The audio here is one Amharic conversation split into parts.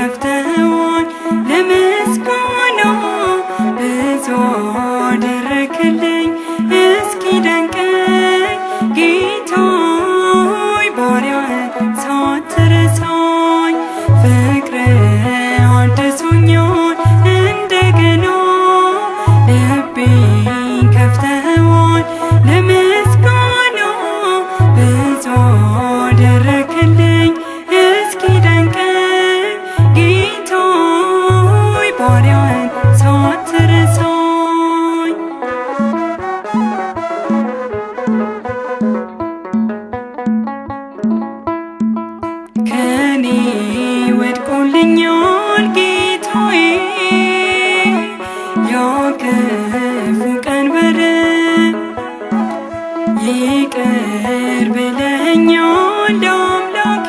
ከፍተኸዋል ለምስጋና ብዙ አደረክልኝ እስኪደንቀኝ ጌታ ሆይ ባሪያህን ሳትረሳኝ ፍቅርህ አድሶኛል እንደገና ልቤን ከፍተኸዋል ለምስጋና ብዙ አደረክልኝ እስኪደንቀኝ ጌታ ሆይ ባሪያህን ሳትረሳኝ ከኔ ወድቆልኛል ጌታዬ ያ ክፉ ቀንበር ይቅር ብለኸኛል አምላኬ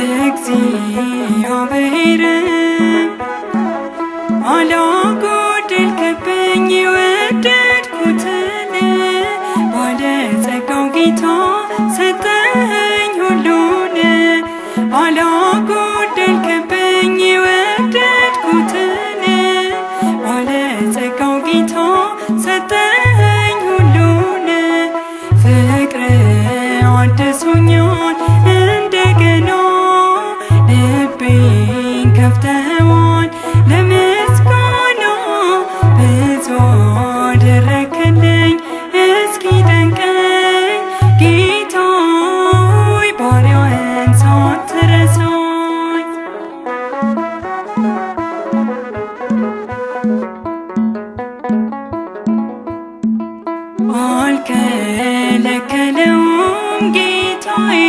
እግዚአብሔር አላጎደልክብኝ የወደድኩትን ባለጸጋው ጌታ ሰጠኸኝ ሁሉን አላጎደልክብኝ የወደድኩትን ባለጸጋው ጌታ ሰጠኸኝ ሁሉን ፍቅርህ አድሶኛል እንደገና ልቤን ከፍተኸዋል ለምስጋና ብዙ አደረክልኝ እስኪደንቀኝ ጌታ ሆይ ባሪያህን ሳትረሳኝ አልከለከለውም ጌታዬ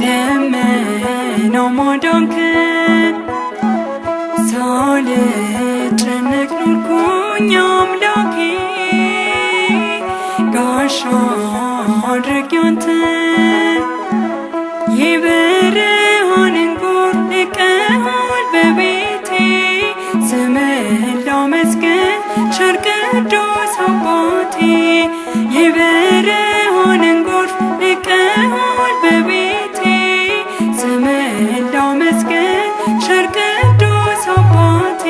ደመናው ማዳንክን ሳልጨነቅ ኖርኩኝ አምላኬ ጋሻ አድርጌ አንተን የበረሃንን ጎር ንቀሃል በቤቴ ስምህን ላመስግን ቸር ቅዱስ አባቴ የበረሃንን ጎር ንቀሃል በቤቴ ስምህን ላመስግን ቸር ቅዱስ አባቴ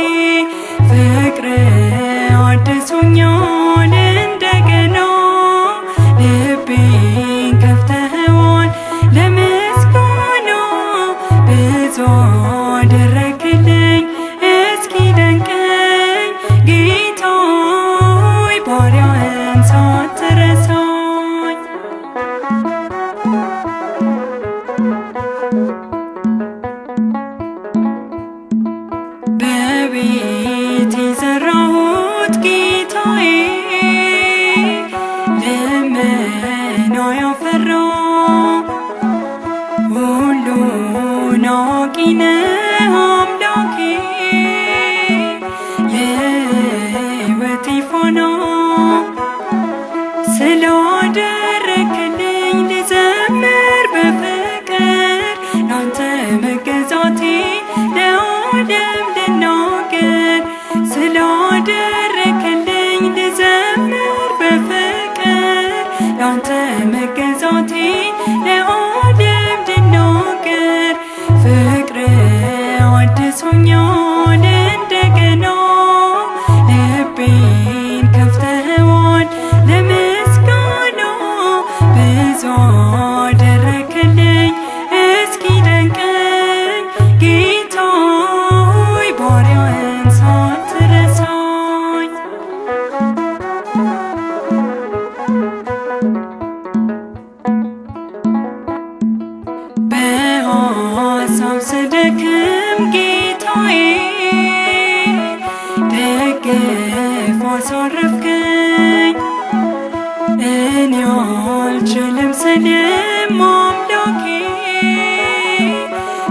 ፍቅርህ አድሶኛል እንደገና ልቤን ከፍተኸዋል ለምስጋና ብዙ አደረክልኝ እስኪደንቀኝ ጌታ ሆይ ባሪያህን ሳትረሳኝ በቤቴ ዘራሁት ጌታዬ ልመና ያፈራ ሁሉን አዋቂ ነህ አምላኬ የሕይወቴ ፋና ስላደረክልኝ ልዘምር በፍቅር ላንተ መገዛቴ ለዓለም ልናገር ስላደረክልኝ ልዘምር በፍቅር ላንተ መገዛቴ ለዓለም ልናገር ፍቅርህ አድሶኛል እንደገና ልቤን ከፍተኸዋል ለምስጋና ብዙ አደረክልኝ እስኪደንቀኝ ጌታ ሆይ ባሪያህን ሳትረሳኝ በሐሳብ ስደክም ጌታዬ ደግፍ አሳረፍከኝ እኔ አልችልም ስልም አምላኬ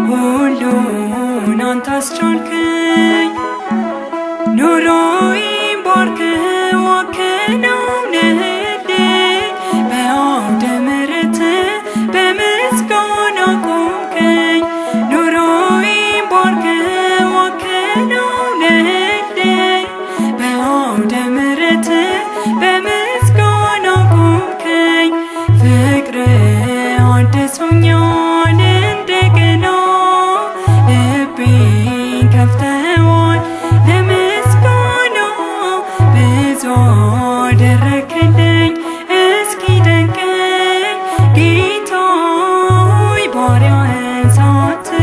ሁሉን አንተ አስቻልከኝ ኑሮዬን ባርከኸው አከናውነህልኝ በአውደ ምሕረትህ በምስጋና ቆምከኝ ኑሮዬን ባርከኸው አከናውነህልኝ በአውደ ምሕረትህ በምስጋና ቆምከኝ ፍቅርህ አድሶኛል እንደገና ሳት